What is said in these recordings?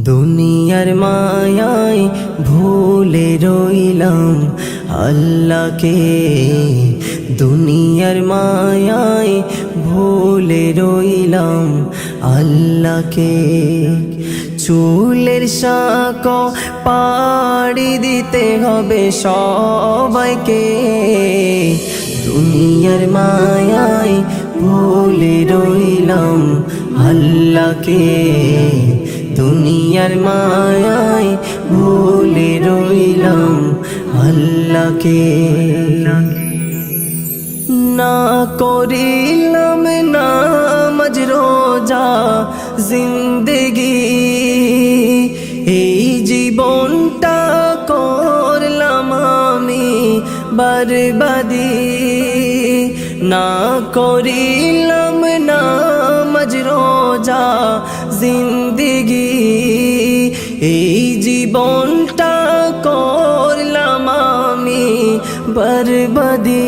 দুনিয়ার মায়ায় ভুলে রইলাম আল্লাহকে, দুনিয়ার মায়ায় ভুলে রইলাম আল্লাহকে। চুলের শাঁখ পাড়ি দিতে হবে সবাইকে, দুনিয়ার মায়ায় ভুলে রইলাম আল্লাহকে, দুনিয়ার মায়ায় ভুলে রইলাম আল্লাহকে। না করিলাম নামাজ রোজা জিন্দেগি, এই জীবনটা করলাম আমি বরবাদি। না করিলাম নামাজ রোজা জিন্দেগি, এই জীবনটা করলাম আমি বরবাদি।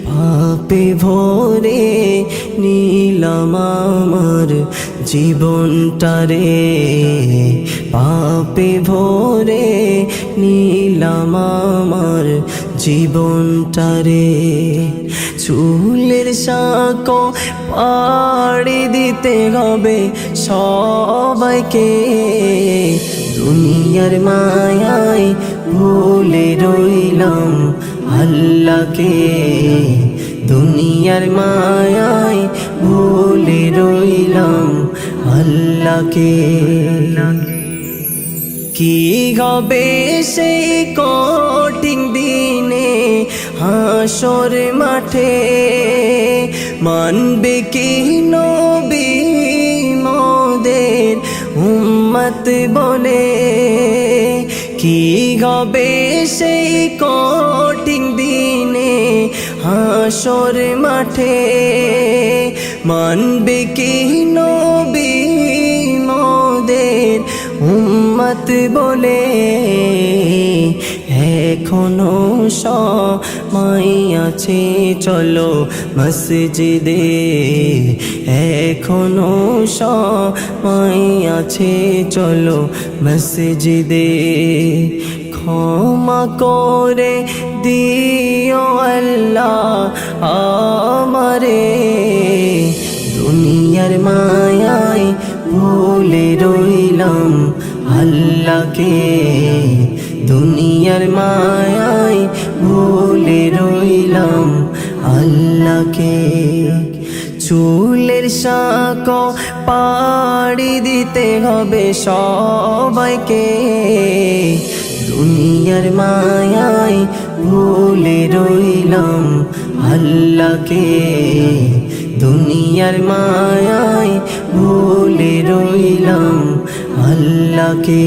পাপে ভরে নিলাম আমার জীবনটারে, পাপে ভরে নিলাম আমার জীবনটারে। চুলের শাঁখ পাড়ি দিতে হবে সবাইকে, দুনিয়ার মায়ায় ভুলে রইলাম আল্লাহকে, দুনিয়ার মায়ায় ভুলে রইলাম আল্লাহকে। কি হবে সেই কঠিন দিনে হাসর মাঠে, মানবে কি নবী মোদের উম্মত বলে। কি হবে সেই কঠিন দিনে হাসর মাঠে, মানবে কি নবী মোদের উম্মত বলে। এখনো সময় আছে চলো মসজিদে, এখনো সময় আছে চলো মসজিদে। ক্ষমা করে দিও আল্লাহ আমারে, দুনিয়ার মায়ায় ভুলে রইলাম আল্লাহকে, দুনিয়ার মায়ায় ভুলে রইলাম আল্লাহকে। চুলের শাঁখ পাড়ি দিতে হবে সবাইকে, দুনিয়ার মায়ায় ভুলে রইলাম আল্লাহকে, দুনিয়ার মায়ায় ভুলে রইলাম আল্লাহকে।